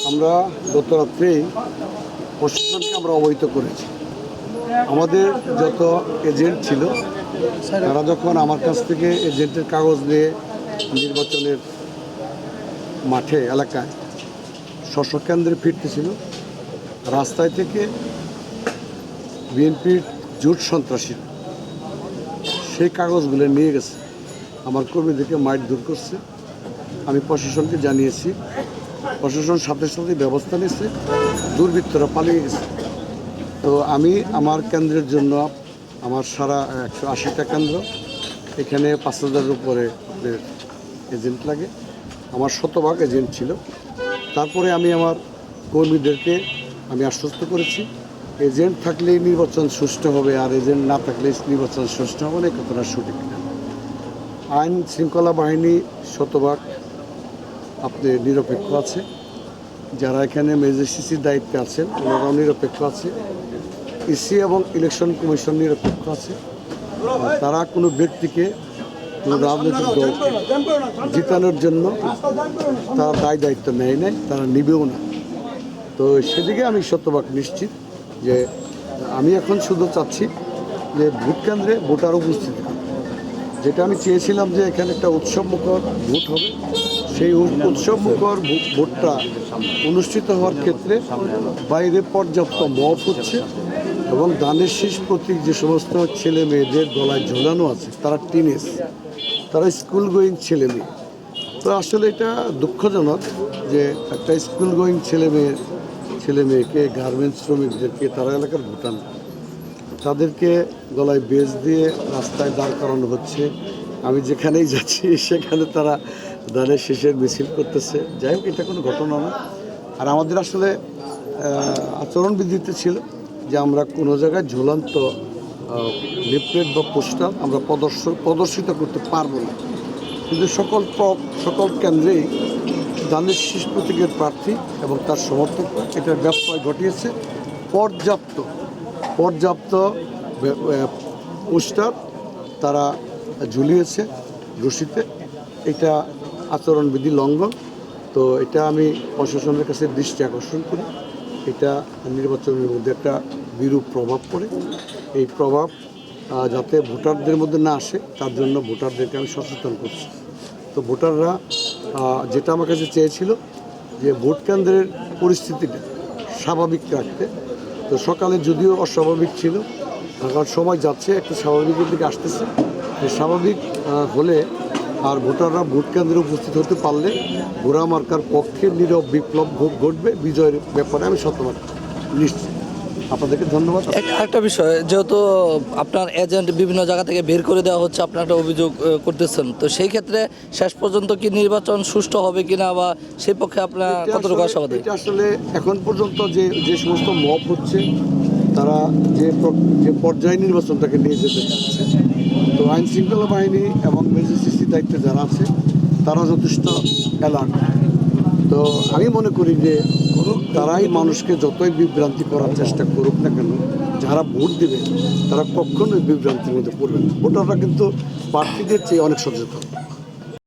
আমরা গত রাত্রেই প্রশাসনকে আমরা অবহিত করেছি। আমাদের যত এজেন্ট ছিল তারা যখন আমার কাছ থেকে এজেন্টের কাগজ নিয়ে নির্বাচনের মাঠে এলাকায় কেন্দ্রে ফিরতেছিল, রাস্তায় থেকে বিএনপির জোট সন্ত্রাসী সেই কাগজগুলো নিয়ে গেছে, আমার কর্মীদেরকে মারধর করছে। আমি প্রশাসনকে জানিয়েছি, প্রশাসন সাথে সাথে ব্যবস্থা নিয়েছে, দুর্বৃত্তরা পালিয়ে গেছে। তো আমি আমার কেন্দ্রের জন্য, আমার সারা 180টা কেন্দ্র, এখানে 5,000-এর উপরে এজেন্ট লাগে, আমার শতভাগ এজেন্ট ছিল। তারপরে আমি আমার কর্মীদেরকে আমি আশ্বস্ত করেছি, এজেন্ট থাকলেই নির্বাচন সুষ্ঠু হবে, আর এজেন্ট না থাকলে নির্বাচন সুষ্ঠু হবে না, এই কথাটা সঠিক না। আইন শৃঙ্খলা বাহিনী শতভাগ আপনি নিরপেক্ষ আছে, যারা এখানে ম্যাজিস্ট্রেসির দায়িত্বে আছেন ওনারাও নিরপেক্ষ আছে, ইসি এবং ইলেকশন কমিশন নিরপেক্ষ আছে। তারা কোনো ব্যক্তিকে, কোনো রাজনৈতিক দলকে জিতানোর জন্য তার দায়িত্ব নেয় নাই, তারা নিবেও না। তো সেদিকে আমি শতভাগ নিশ্চিত যে আমি এখন শুধু চাচ্ছি যে ভোট কেন্দ্রে ভোটার উপস্থিতি, যেটা আমি চেয়েছিলাম যে এখানে একটা উৎসবমুখর ভোট হবে, সেই উৎসবমুখর ভোটটা অনুষ্ঠিত হওয়ার ক্ষেত্রে বাইরে পর্যাপ্ত মপ হচ্ছে এবং দানের শীষ প্রতীক যে সমস্ত ছেলে মেয়েদের গলায় ঝোলানো আছে, তারা টিনেজ, তারা স্কুল গোয়িং ছেলে মেয়ে। তো আসলে এটা দুঃখজনক যে একটা স্কুল গোয়িং ছেলে মেয়েকে, গার্মেন্টস শ্রমিকদেরকে, তারা এলাকার ভোটার, তাদেরকে গলায় বেজ দিয়ে রাস্তায় দাঁড় করানো হচ্ছে। আমি যেখানেই যাচ্ছি সেখানে তারা দানের শেষের মিছিল করতেছে। যাই হোক, এটা কোনো ঘটনা না। আর আমাদের আসলে আচরণবিধিতে ছিল যে আমরা কোনো জায়গায় ঝুলন্ত লিফলেট বা পোস্টার আমরা প্রদর্শিত করতে পারবো না, কিন্তু সকল কেন্দ্রেই দানের শীষ প্রতীকের প্রার্থী এবং তার সমর্থকরা এটার ব্যত্যয় ঘটিয়েছে। পর্যাপ্ত পোস্টার তারা ঝুলিয়েছে রশিতে, এটা আচরণবিধি লঙ্ঘন। তো এটা আমি প্রশাসনের কাছে দৃষ্টি আকর্ষণ করি, এটা নির্বাচনের মধ্যে একটা বিরূপ প্রভাব পড়ে। এই প্রভাব যাতে ভোটারদের মধ্যে না আসে তার জন্য ভোটারদেরকে আমি সচেতন করছি। তো ভোটাররা যেটা আমার কাছে চেয়েছিল যে ভোট কেন্দ্রের পরিস্থিতিটা স্বাভাবিক রাখতে। তো সকালে যদিও অস্বাভাবিক ছিল, কারণ সময় যাচ্ছে, একটু স্বাভাবিকের দিকে আসতেছে। স্বাভাবিক হলে আর ভোটাররা ভোট কেন্দ্রে উপস্থিত হতে পারলে গোড়া মার্কার পক্ষে নীরব বিপ্লব ঘটবে, বিজয়ের ব্যাপারে আমি শতভাগ নিশ্চিত। আপনাদেরকে ধন্যবাদ। একটা বিষয়, যেহেতু আপনার এজেন্ট বিভিন্ন জায়গা থেকে বের করে দেওয়া হচ্ছে, আপনার একটা অভিযোগ করতেছেন, তো সেই ক্ষেত্রে শেষ পর্যন্ত কি নির্বাচন সুষ্ঠু হবে কিনা বা সেই পক্ষে আপনার কতটুকু আশাবাদী? এটা আসলে এখন পর্যন্ত যে সমস্ত মব হচ্ছে, তারা যে পর্যায়ে নির্বাচনটাকে নিয়ে যেতে চাচ্ছে, তো আইন শৃঙ্খলা বাহিনী এবং ম্যাজিস্ট্রেসি দায়িত্বে যারা আছে তারা যথেষ্ট অ্যালার্ট। তো আমি মনে করি যে তারাই মানুষকে যতই বিভ্রান্তি করার চেষ্টা করুক না কেন, যারা ভোট দেবে তারা কখনোই বিভ্রান্তির মধ্যে পড়বে না। ভোটাররা কিন্তু প্রার্থীদের চেয়ে অনেক সচেতন।